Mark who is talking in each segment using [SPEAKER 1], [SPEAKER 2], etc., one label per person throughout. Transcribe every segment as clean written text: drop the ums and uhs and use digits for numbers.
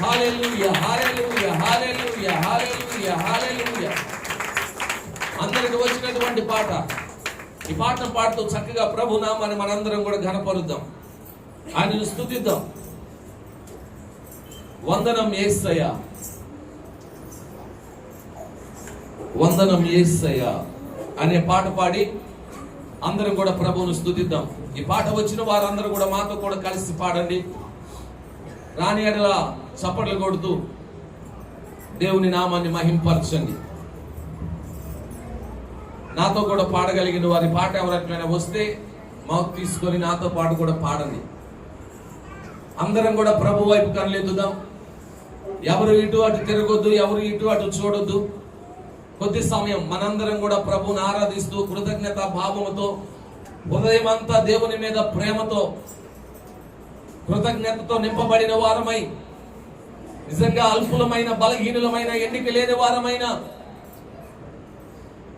[SPEAKER 1] హల్లెలూయా, హల్లెలూయా, హల్లెలూయా, హల్లెలూయా, హల్లెలూయా. అందరికి వచ్చినటువంటి పాట. ఈ పాటను పాడుతూ చక్కగా ప్రభు నామాన్ని మనందరం కూడా ఘనపరుద్దాం, ఆయనను స్తుతిద్దాం. వందనం యేసయ్యా, వందనం యేసయ్యా అనే పాట పాడి అందరం కూడా ప్రభువును స్తుతిద్దాం. ఈ పాట వచ్చిన వారందరూ కూడా మాతో కూడా కలిసి పాడండి. రాని ఎడల చప్పట్లు కొడుతూ దేవుని నామాన్ని మహింపరచండి. నాతో కూడా పాడగలిగిన వారి పాట ఎవరైనా వస్తే మౌత్ తీసుకొని నాతో పాటు కూడా పాడండి. అందరం కూడా ప్రభు వైపు కనులెత్తుదాం. ఎవరు ఇటు అటు తిరగొద్దు, ఎవరు ఇటు అటు చూడొద్దు. కొద్ది సమయం మనందరం కూడా ప్రభువుని ఆరాధిస్తూ కృతజ్ఞత భావముతో, హృదయం అంతా దేవుని మీద ప్రేమతో, కృతజ్ఞతతో నింపబడిన వారమై, నిజంగా అల్పులమైన, బలహీనులమైన, ఎన్నిక లేని వారమైన,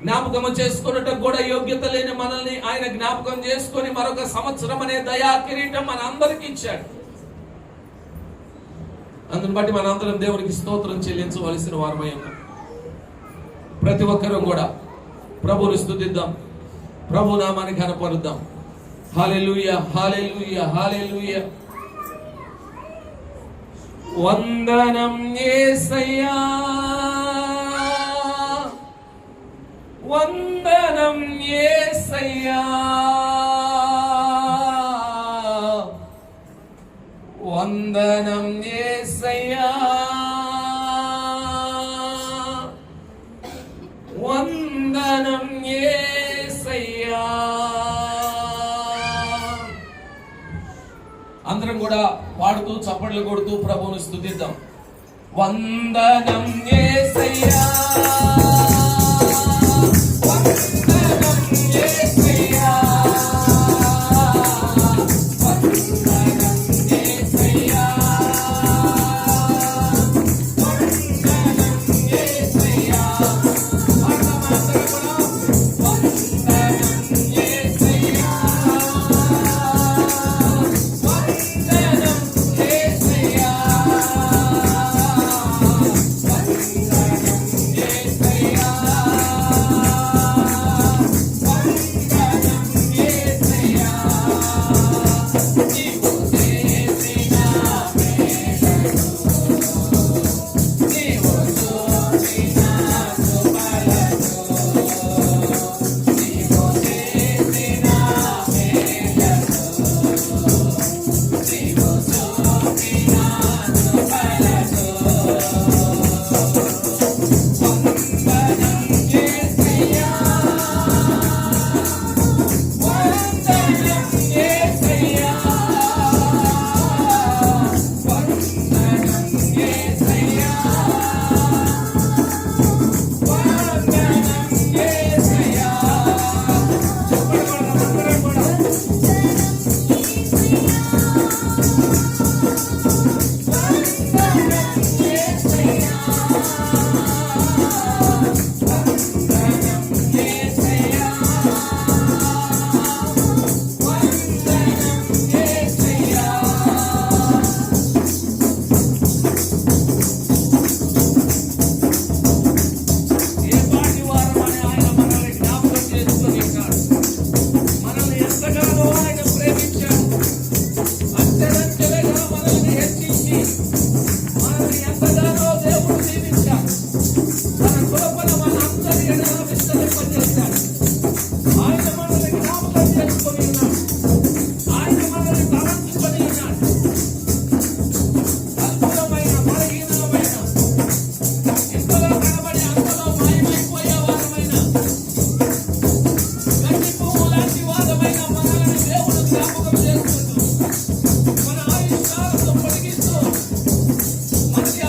[SPEAKER 1] జ్ఞాపకం చేసుకున్నట్టు కూడా యోగ్యత లేని మనల్ని ఆయన జ్ఞాపకం చేసుకొని మరొక సంవత్సరం అనే దయా కిరీటం మన అందరికి ఇచ్చాడు. అందుని బట్టి మనందరం దేవునికి స్తోత్రం చెల్లించవలసిన వారమై ఉన్నాం. ప్రతి ఒక్కరూ కూడా ప్రభువుని స్తుతిద్దాం, ప్రభు నామాన్ని ఘనపరుద్దాం. హల్లెలూయా, హల్లెలూయా, హల్లెలూయా. వందనం యేసయ్యా, వందనం యేసయ్యా, వందనం యేసయ్యా, వందనం యేసయ్యా. అందరం కూడా పాడుతూ చప్పట్లు కొడుతూ ప్రభువును స్తుతిద్దాం. వందనం యేసయ్యా, మన ఆయుష్కాలతో పొడిగిస్తూ మనకి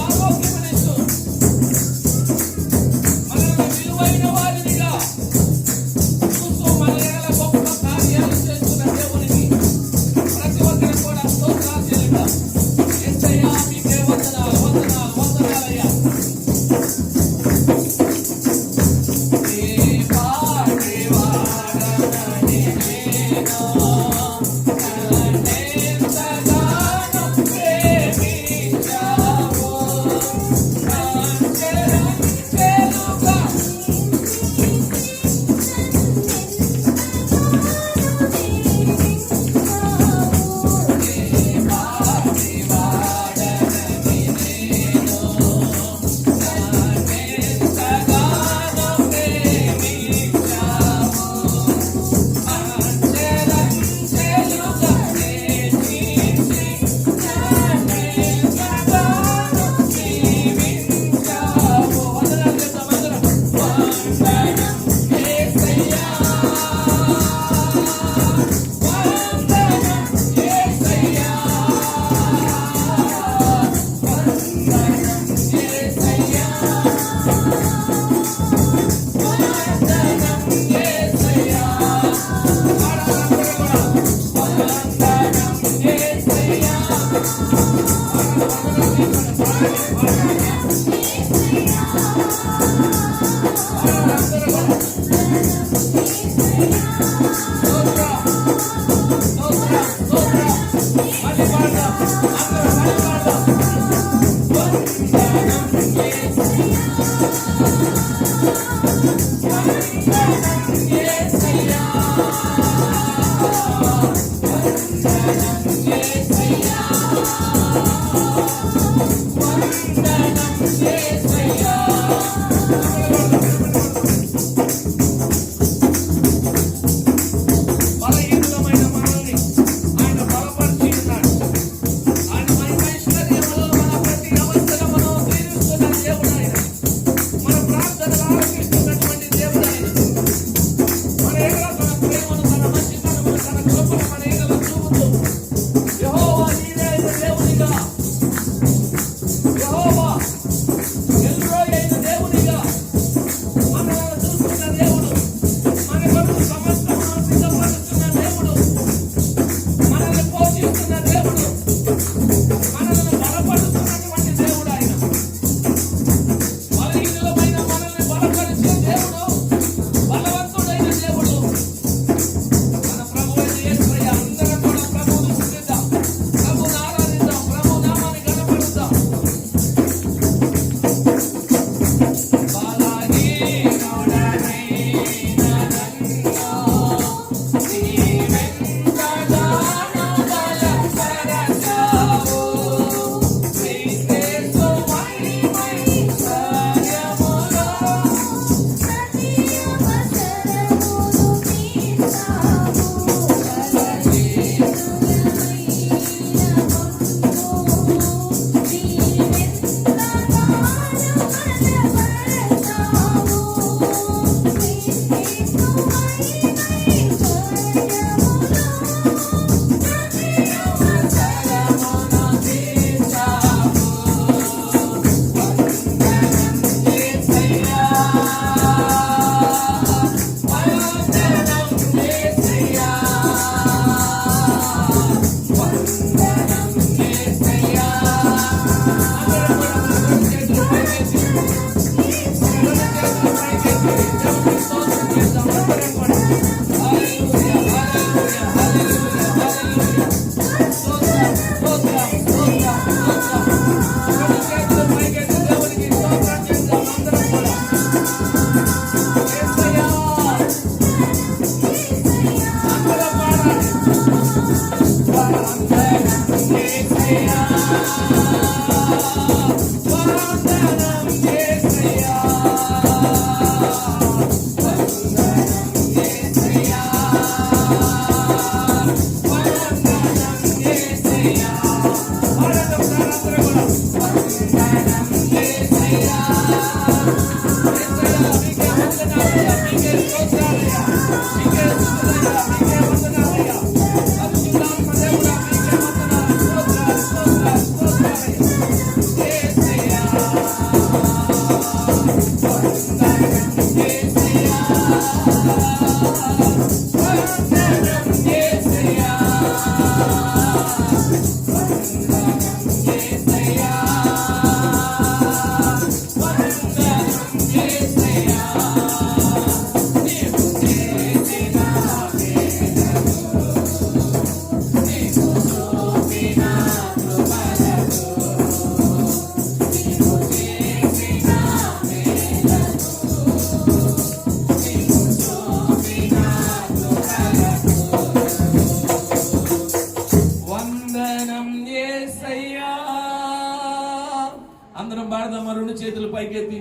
[SPEAKER 1] అందరం పాడదామా? రెండు చేతులు పైకెత్తి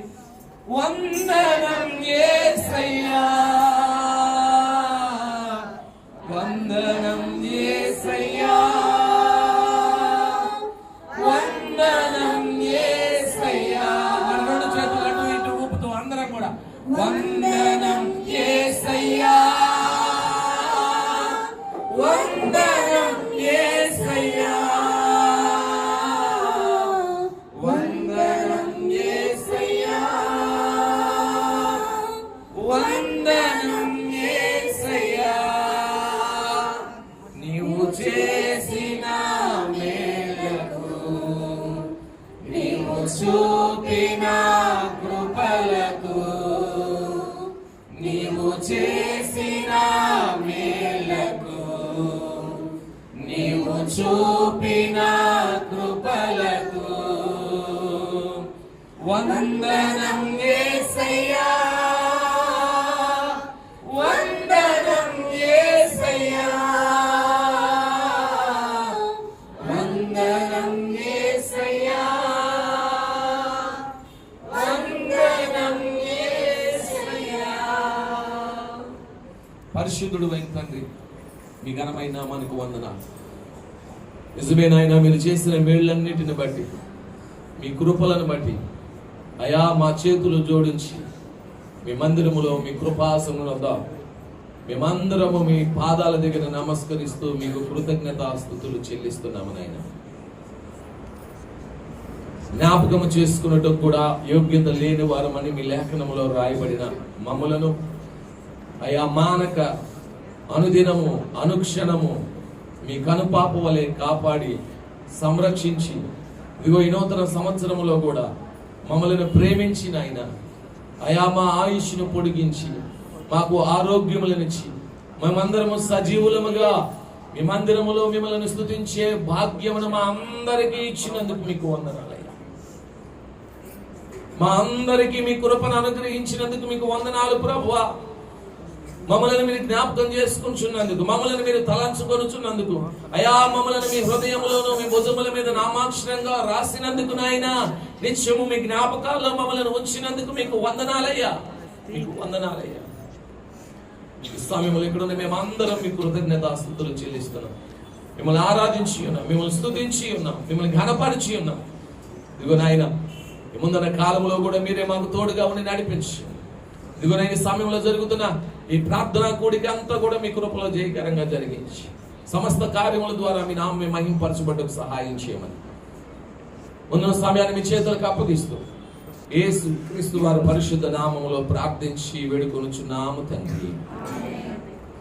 [SPEAKER 1] వందనం యేసయ్యా, వందనం యేసయ్యా, వందనం యేసయ్యా. మన రెండు చేతులు అటు ఇటు ఊపుతూ అందరం కూడా వందనం యేసయ్యా, వందనం యేసయ్యా, వందనం యేసయ్యా, వందనం యేసయ్యా. చూపిన కృపలకు, నీవు చేసిన మేలకు, నీవు చూపిన కృపలకు వందనం యేసయ్యా, వందనం యేసయ్యా, వందనం యేసయ్యా, వందనం యేసయ్యా. పరిశుద్ధుడు అయిన తండ్రి, మీ ఘనమైన నామానికి వందనాలు. నిజమే నాయనా, మీరు చేసిన మేళ్ళన్నిటిని బట్టి, మీ కృపలను బట్టి అయా మా చేతులు జోడించి మీ మందిరములో మీ కృపాసనం వద్ద మేమందరము మీ పాదాల దగ్గర నమస్కరిస్తూ మీకు కృతజ్ఞతాస్తుతులు చెల్లిస్తున్నాము నాయన. జ్ఞాపకము చేసుకున్నట్టు కూడా యోగ్యత లేని వారమని మీ లేఖనములో రాయబడిన మమ్ములను అయా మానక అనుదినము అనుక్షణము మీ కనుపాప వలె కాపాడి సంరక్షించి, ఇదిగో ఈ నూతన సంవత్సరములో కూడా మమ్మల్ని ప్రేమించిన ఆయన అయా మా ఆయుష్ను పొడిగించి మాకు ఆరోగ్యములనిచ్చి మేమందరము సజీవులముగా మీ మందిరములో మిమ్మల్ని స్తుతించే భాగ్యమును మా అందరికీ ఇచ్చినందుకు మీకు వందనాలయ్యా. మా అందరికీ మీ కృపను అనుగ్రహించినందుకు మీకు వందనాలు ప్రభువా. మమ్మల్ని మీరు జ్ఞాపకం చేసుకుంటున్నందుకు, మమ్మల్ని మీరు తలంచుకొనుచున్నందుకు అయా, మమ్మల్ని మీ హృదయంలోనూ మీ భుజముల మీద నామాక్షరంగా రాసినందుకు నాయన, నిత్యము మీ జ్ఞాపకాల్లో మమ్మల్ని ఉంచినందుకు మీకు వందనాలయ్యా, మీకు వందనాలయ్యా. ఈ సమయంలో ఇక్కడ మేమందరం మీ కృతజ్ఞతాస్తుతులు చెల్లిస్తున్నాం. మిమ్మల్ని ఆరాధించి ఉన్నాం, మిమ్మల్ని స్తుతించి ఉన్నాం, మిమ్మల్ని ఘనపరిచి ఉన్నాం. ఇదిగో నాయన, ఈ ముందున్న కాలంలో కూడా మీరే మాకు తోడుగా ఉండి నడిపించి, ఇదిగో ఈ సమయంలో జరుగుతున్న ఈ ప్రార్థనా కూడిక అంతా కూడా మీ కృపలో జయకరంగా జరిగించి సమస్త కార్యముల ద్వారా మీ నామమే మహింపరచబడ్డకు సహాయం చేయమని ఉన్న సమయాన్ని మీ చేతులకు అప్పగిస్తూ యేసు క్రీస్తు వారి పరిశుద్ధ నామములో ప్రార్థించి వేడుకొనుచున్నాము తండ్రి.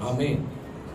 [SPEAKER 1] ఆమేన్.